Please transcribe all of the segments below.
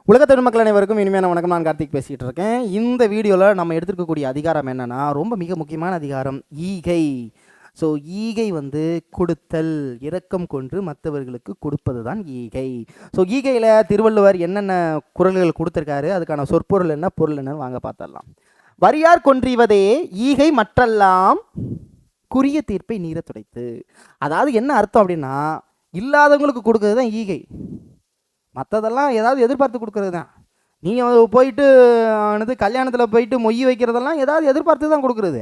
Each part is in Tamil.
உலகத்தமிழ் மக்கள் அனைவருக்கும் இனிமையான வணக்கம். நான் கார்த்திக் பேசிகிட்டு இருக்கேன். இந்த வீடியோவில் நம்ம எடுத்துருக்கக்கூடிய அதிகாரம் என்னென்னா, ரொம்ப மிக முக்கியமான அதிகாரம் ஈகை. ஸோ ஈகை கொடுத்தல், இரக்கம் கொண்டு மற்றவர்களுக்கு கொடுப்பது தான் ஈகை. ஸோ ஈகையில் திருவள்ளுவர் என்னென்ன குறள்கள் கொடுத்துருக்காரு, அதுக்கான சொற்பொருள் என்ன, பொருள் என்னன்னு வாங்க பார்த்துடலாம். வரியார் கொன்றிவதே ஈகை மற்றெல்லாம் குறிய தீர்ப்பை நீர துடைத்து. அதாவது என்ன அர்த்தம் அப்படின்னா, இல்லாதவங்களுக்கு கொடுக்கறது தான் ஈகை. மற்றதெல்லாம் ஏதாவது எதிர்பார்த்து கொடுக்கறது தான். நீங்கள் போயிட்டு கல்யாணத்தில் போயிட்டு மொய் வைக்கிறதெல்லாம் ஏதாவது எதிர்பார்த்து தான் கொடுக்குறது.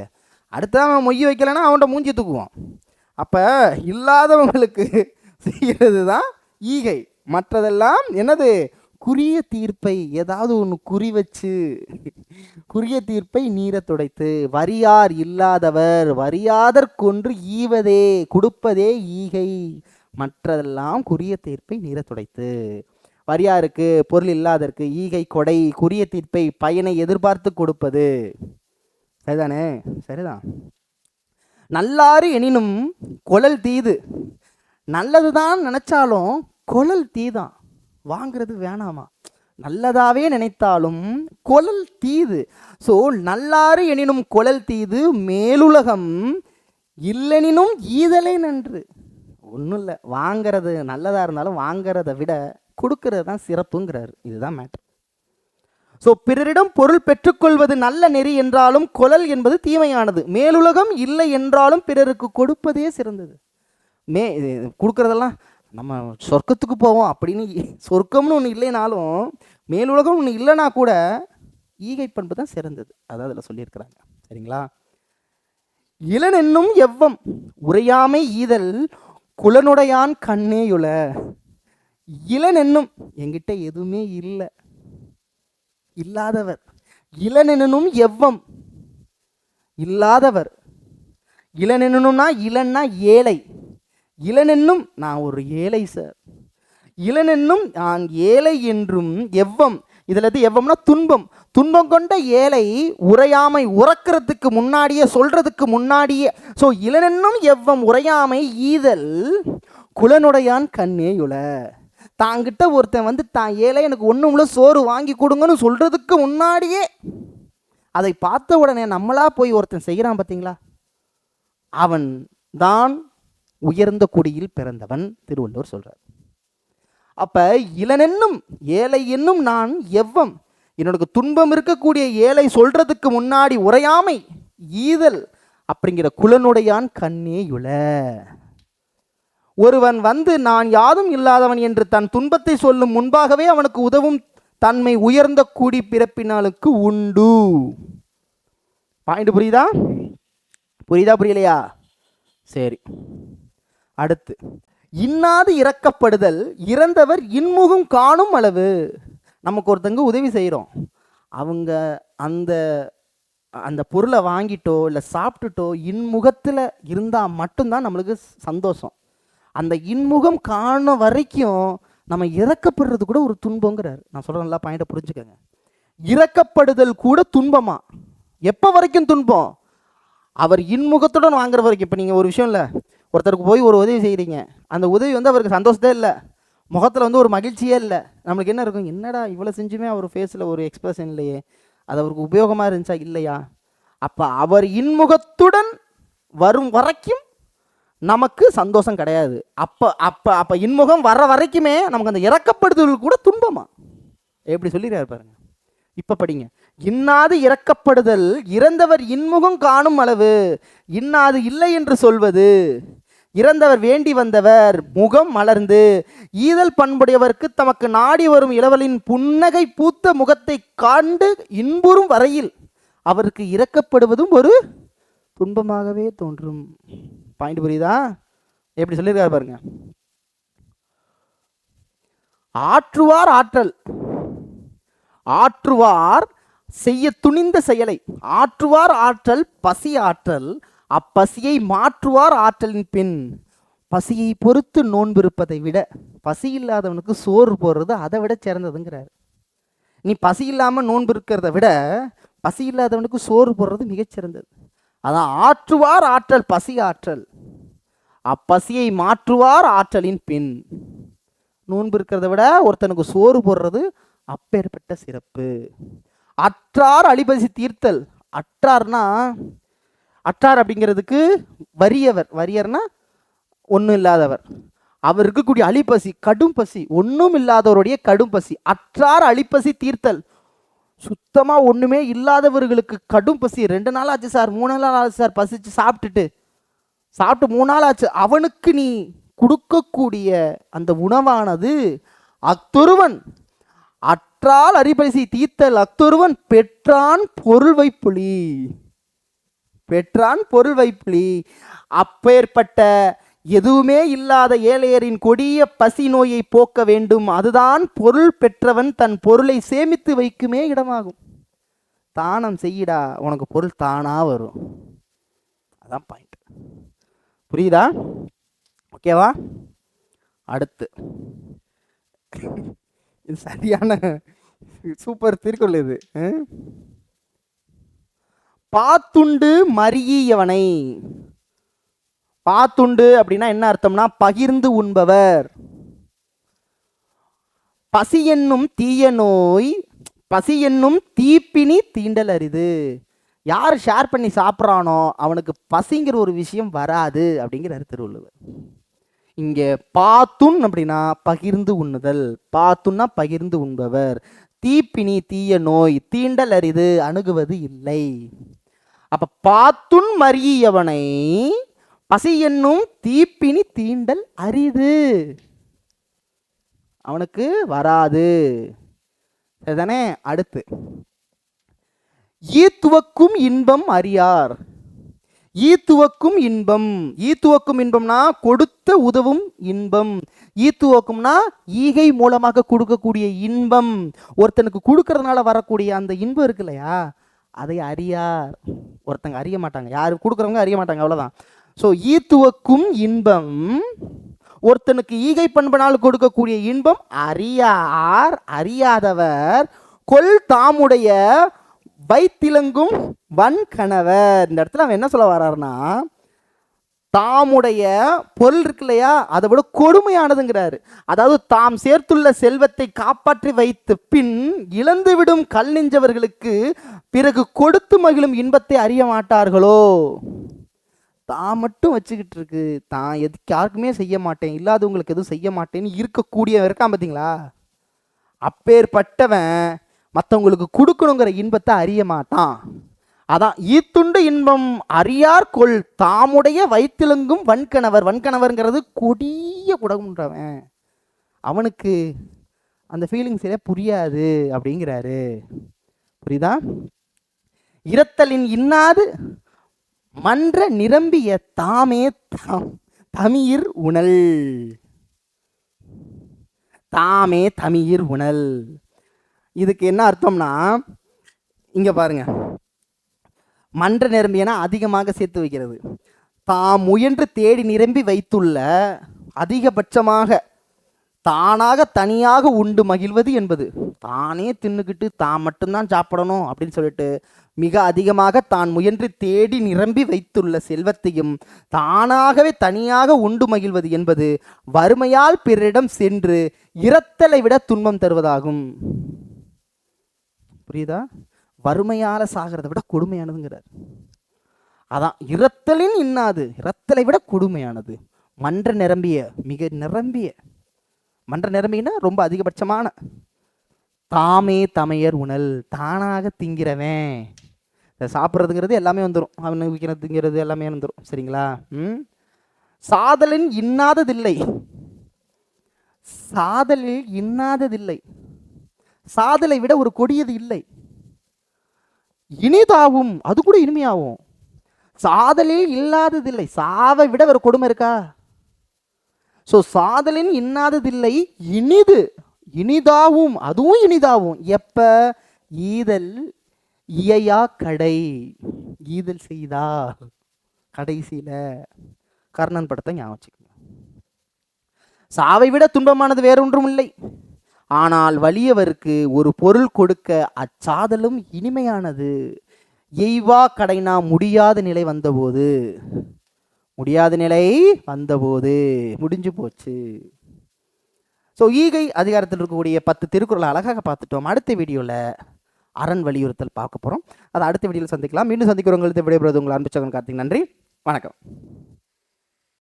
அடுத்தவன் மொய் வைக்கலைன்னா அவன்கிட்ட மூஞ்சி தூக்குவான். அப்போ இல்லாதவங்களுக்கு செய்கிறது தான் ஈகை. மற்றதெல்லாம் என்னது? குறிய தீர்ப்பை, ஏதாவது ஒன்று குறி வச்சு குறிய தீர்ப்பை நீர துடைத்து. வரியார் இல்லாதவர் வரியாதற்கொன்று ஈவதே, கொடுப்பதே ஈகை, மற்றதெல்லாம் குறிய தீர்ப்பை நீர துடைத்து. வரியாருக்கு, பொருள் இல்லாதற்கு ஈகை கொடை, குறிய தீர்ப்பை பயனை எதிர்பார்த்து கொடுப்பது. சரிதானே? சரிதான். நல்லாறு எனினும் கொழல் தீது. நல்லது தான் நினைச்சாலும் கொழல் தீதான், வாங்கிறது வேணாமா. நல்லதாவே நினைத்தாலும் கொழல் தீது. ஸோ நல்லாறு எனினும் கொழல் தீது, மேலுலகம் இல்லெனினும் ஈதலை நன்று. ஒன்றும் இல்லை, வாங்கிறது நல்லதாக இருந்தாலும் வாங்கிறத விட கொடுக்கறது தான் சிறப்புங்கிறார். இதுதான் மேட்டர். ஸோ பிறரிடம் பொருள் பெற்றுக்கொள்வது நல்ல நெறி என்றாலும் கொழல் என்பது தீமையானது. மேலுலகம் இல்லை என்றாலும் பிறருக்கு கொடுப்பதே சிறந்தது. கொடுக்கறதெல்லாம் நம்ம சொர்க்கத்துக்கு போவோம் அப்படின்னு, சொர்க்கம்னு ஒன்று இல்லைனாலும் மேலுலகம் ஒன்று இல்லைனா கூட ஈகை பண்பு தான் சிறந்தது. அதான் அதில் சொல்லியிருக்கிறாங்க. சரிங்களா? இளன் என்னும் எவ்வம் உரையாமை ஈதல் குலனுடையான் கண்ணேயுல. இளன் என்னும், என்கிட்ட எதுவுமே இல்லை, இல்லாதவர். இளனெனும் எவ்வம், இல்லாதவர். இளனெனும்னா, இளன்னா ஏழை. இளனென்னும் நான் ஒரு ஏழை சார். இளனென்னும் நான் ஏழை என்றும் எவ்வம், இதில் எவ்வம்னா துன்பம். துன்பம் கொண்ட ஏழை உரையாமை, உறக்கிறதுக்கு முன்னாடியே, சொல்றதுக்கு முன்னாடியே. ஸோ இளனென்னும் எவ்வம் உரையாமை ஈதல் குலனுடையான் கண்ணேயுல. தாங்கிட்ட ஒருத்தன் தான் ஏழை, எனக்கு ஒன்றும் சோறு வாங்கி கொடுங்கன்னு சொல்றதுக்கு முன்னாடியே அதை பார்த்த உடனே நம்மளா போய் ஒருத்தன் செய்கிறான் பார்த்தீங்களா, அவன் தான் உயர்ந்த குடியில் பிறந்தவன், திருவள்ளுவர் சொல்றார். அப்ப இளனென்னும் ஏழை என்னும் நான் எவ்வம், என்னோட துன்பம் இருக்கக்கூடிய ஏழை சொல்றதுக்கு முன்னாடி உரையாமை ஈதல் அப்படிங்கிற குலனுடையான் கண்ணேயுல. ஒருவன் நான் யாதும் இல்லாதவன் என்று தன் துன்பத்தை சொல்லும் முன்பாகவே அவனுக்கு உதவும் தன்மை உயர்ந்த கூடி பிறப்பினாளுக்கு உண்டு. பாயிண்ட் புரியுதா? புரியலையா? சரி, அடுத்து இன்னாது இறக்கப்படுதல் இறந்தவர் இன்முகம் காணும் அளவு. நமக்கு ஒருத்தங்க உதவி செய்கிறோம், அவங்க அந்த அந்த பொருளை வாங்கிட்டோ இல்லை சாப்பிட்டுட்டோ இன்முகத்தில் இருந்தால் மட்டும்தான் நம்மளுக்கு சந்தோஷம். அந்த இன்முகம் காண வரைக்கும் நம்ம இறக்கப்படுறது கூட ஒரு துன்பங்கிறார். நான் சொல்கிறேன், நல்லா பாயிண்ட்டை புரிஞ்சுக்கோங்க. இறக்கப்படுதல் கூட துன்பமா? எப்போ வரைக்கும் துன்பம்? அவர் இன்முகத்துடன் வாங்குற வரைக்கும். இப்போ நீங்கள் ஒரு விஷயம் இல்லை, ஒருத்தருக்கு போய் ஒரு உதவி செய்கிறீங்க, அந்த உதவி அவருக்கு சந்தோஷத்தே இல்லை, முகத்தில் ஒரு மகிழ்ச்சியே இல்லை. நம்மளுக்கு என்ன இருக்கும்? என்னடா இவ்வளோ செஞ்சுமே அவர் ஃபேஸில் ஒரு எக்ஸ்பிரஷன் இல்லையே, அது அவருக்கு உபயோகமாக இருந்துச்சா இல்லையா? அப்போ அவர் இன்முகத்துடன் வரும் வரைக்கும் நமக்கு சந்தோஷம் கிடையாது. அப்போ இன்முகம் வர வரைக்குமே நமக்கு அந்த இறக்கப்படுதல் கூட துன்பமா? எப்படி சொல்லிடுறாரு பாருங்க. இப்போ படிங்க. இன்னாது இறக்கப்படுதல் இறந்தவர் இன்முகம் காணும் அளவு. இன்னாது இல்லை என்று சொல்வது, இறந்தவர் வேண்டி வந்தவர் முகம் மலர்ந்து ஈதல் பண்புடையவருக்கு தமக்கு நாடி வரும் இளவலின் புன்னகை பூத்த முகத்தை காண்டு இன்புறும் வரையில் அவருக்கு இறக்கப்படுவதும் ஒரு துன்பமாகவே தோன்றும். பாயிண்ட் புரியுதா? எப்படி சொல்லியிருக்காரு பாருங்க. ஆற்றுவார் ஆற்றல், ஆற்றுவார் செய்ய துணிந்த செயலை. ஆற்றுவார் ஆற்றல் பசி ஆற்றல், அப்பசியை மாற்றுவார் ஆற்றலின் பின். பசியை பொறுத்து நோன்பு இருப்பதை விட பசி இல்லாதவனுக்கு சோறு போடுறது அதை விட சிறந்ததுங்கிறார். நீ பசி இல்லாமல் நோன்பு இருக்கிறத விட பசி இல்லாதவனுக்கு சோறு போடுறது மிகச்சிறந்தது. அதான் ஆற்றுவார் ஆற்றல் பசி ஆற்றல், அப்பசியை மாற்றுவார் ஆற்றலின் பின். நோன்பு இருக்கிறத விட ஒருத்தனுக்கு சோறு போடுறது அப்பேற்பட்ட சிறப்பு. அற்றார் அழிபசி தீர்த்தல். அற்றார்னா, அற்றார் அப்படிங்கிறதுக்கு வறியவர். வறியர்னா ஒன்றும் இல்லாதவர். அவர் இருக்கக்கூடிய அழிப்பசி, கடும் பசி, ஒன்றும் இல்லாதவருடைய கடும் பசி. அற்றார் அழிப்பசி தீர்த்தல். சுத்தமா ஒண்ணுமே இல்லாதவர்களுக்கு கடும் பசி. 2 நாள் ஆச்சு சார், 3 நாள் ஆச்சு சார், பசிச்சு சாப்பிட்டு 3 நாள் ஆச்சு, அவனுக்கு நீ கொடுக்கக்கூடிய அந்த உணவானது அத்தொருவன் அற்றால் அரிபசி தீர்த்தல் அத்தொருவன் பெற்றான் பொருள் வைப்புலி. பெற்றான் பொருள் வைப்புலி. அப்பேற்பட்ட எதுவுமே இல்லாத ஏழையரின் கொடிய பசி நோயை போக்க வேண்டும். அதுதான் பொருள் பெற்றவன் தன் பொருளை சேமித்து வைக்குமே இடமாகும். தானம் செய்யடா, உனக்கு பொருள் தானா வரும். அதான் பாயிண்ட். புரியுதா? ஓகேவா? அடுத்து இது சரியான சூப்பர் திருக்குறள் இது. பாத்துண்டு மறியவனை. பாத்துண்டு அப்படின்னா என்ன அர்த்தம்னா பகிர்ந்து உண்பவர். பசி என்னும் தீய நோய், பசி என்னும் தீப்பினி தீண்டல் அரிது. யார் ஷேர் பண்ணி சாப்பிட்றானோ அவனுக்கு பசிங்கிற ஒரு விஷயம் வராது அப்படிங்கிறார் திருவள்ளுவர். இங்கே பாத்துன் அப்படின்னா பகிர்ந்து உண்ணுதல். பாத்துன்னா பகிர்ந்து உண்பவர். தீப்பினி தீய நோய், தீண்டல் அரிது, அணுகுவது இல்லை. அப்ப பாத்துன் மறியவனை பசி என்னும் தீப்பினி தீண்டல் அரிது, அவனுக்கு வராது. சரிதானே? அடுத்து ஈத்துவக்கும் இன்பம் அறியார். ஈத்துவக்கும் இன்பம். ஈத்துவக்கும் இன்பம்னா கொடுத்த உதவும் இன்பம். ஈத்துவக்கும்னா ஈகை மூலமாக கொடுக்கக்கூடிய இன்பம். ஒருத்தனுக்கு கொடுக்கறதுனால வரக்கூடிய அந்த இன்பம் இருக்கு இல்லையா, அதை அறியார். ஒருத்தங்க அறிய மாட்டாங்க, யாரு கொடுக்குறவங்க அறிய மாட்டாங்க, அவ்வளவுதான். ஸோ ஈத்துவக்கும் இன்பம், ஒருத்தனுக்கு ஈகை பண்பனால் கொடுக்கக்கூடிய இன்பம் அறியார், அறியாதவர். கொல் தாமுடைய வைத்திலங்கும் வன்கணவர். இந்த இடத்துல அவன் என்ன சொல்ல வர்றாருன்னா, தாமுடைய பொருள் இருக்கு இல்லையா, அதை விட கொடுமையானதுங்கிறாரு. அதாவது தாம் சேர்த்துள்ள செல்வத்தை காப்பாற்றி வைத்து பின் இழந்துவிடும் கல் நெஞ்சவர்களுக்கு பிறகு கொடுத்து மகிழும் இன்பத்தை அறிய மாட்டார்களோ. தான் மட்டும் வச்சுக்கிட்டு இருக்கு, தான் எதுக்கு யாருக்குமே செய்ய மாட்டேன், இல்லாதவங்களுக்கு எதுவும் செய்ய மாட்டேன்னு இருக்கக்கூடிய இருக்கான் பார்த்தீங்களா, அப்பேற்பட்டவன் மற்றவங்களுக்கு கொடுக்கணுங்கிற இன்பத்தை அறிய மாட்டான். அதான் ஈத்துண்டு இன்பம் அறியார் கொள் தாமுடைய வைத்திலங்கும் வன்கணவர். வன்கணவர்ங்கிறது கொடிய குடகுன்றவன், அவனுக்கு அந்த ஃபீலிங்ஸே புரியாது அப்படிங்கிறாரு. புரியுதா? இரத்தலின் இன்னாது மன்ற நிரம்பிய தாமே தமியிர் உணல். தாமே தமியிர் உணல். இதுக்கு என்ன அர்த்தம்னா, இங்க பாருங்க, மன்ற நிரம்பியனா அதிகமாக சேர்த்து வைக்கிறது. தாம் முயன்று தேடி நிரம்பி வைத்துள்ள அதிகபட்சமாக தானாக தனியாக உண்டு மகிழ்வது என்பது, தானே தின்னுக்கிட்டு தான் மட்டும்தான் சாப்பிடணும் அப்படின்னு சொல்லிட்டு மிக அதிகமாக தான் முயன்று தேடி நிரம்பி வைத்துள்ள செல்வத்தையும் தானாகவே தனியாக உண்டு மகிழ்வது என்பது வறுமையால் பிறரிடம் சென்று இரத்தலை விட துன்பம் தருவதாகும். புரியுதா? வறுமையால சாகிறத விட கொடுமையானதுங்கிறார். அதான் இரத்தலின் இன்னாது, இரத்தலை விட கொடுமையானது. மன்ற நிரம்பிய, மிக நிரம்பிய, மன்ற நிரம்பினா ரொம்ப அதிகபட்சமான, தாமே தமையர் உணல், தானாக திங்கிறவன். சாப்பிட்றதுங்கிறது எல்லாமே வந்துடும், அவனு விற்கிறது திங்கிறது எல்லாமே வந்துடும். சரிங்களா? சாதலின் இன்னாததில்லை. சாதலில் இன்னாததில்லை. சாதலை விட ஒரு கொடியது இல்லை. இனிதாவும், அது கூட இனிமையாகும். சாதலில் இல்லாததில்லை. சாவை விட ஒரு கொடுமை இருக்கா? ஸோ சாதலின் இன்னாததில்லை இனிது, இனிதாவும், அதுவும் இனிதாவும். எப்ப? ஈதல் இயையா கடை. ஈதல் செய்தால் கடைசியில கர்ணன் படத்தை ஞாபகம் வச்சுக்கோங்க. சாவை விட துன்பமானது வேறொன்றும் இல்லை. ஆனால் வலியவருக்கு ஒரு பொருள் கொடுக்க அச்சாதலும் இனிமையானது. எய்வா கடைனா முடியாத நிலை வந்தபோது, முடியாத நிலை வந்தபோது முடிஞ்சு போச்சு. ஸோ ஈகை அதிகாரத்தில் இருக்கக்கூடிய 10 திருக்குறளை அழகாக பார்த்துட்டோம். அடுத்த வீடியோவில் அரண் வலியுறுத்தல் பார்க்க போகிறோம். அதை அடுத்த வீடியோவில் சந்திக்கலாம். மீண்டும் சந்திக்கிறவங்களுக்கு விடைபெறுவது உங்கள் அன்பு சகன் கார்த்திக். நன்றி, வணக்கம்.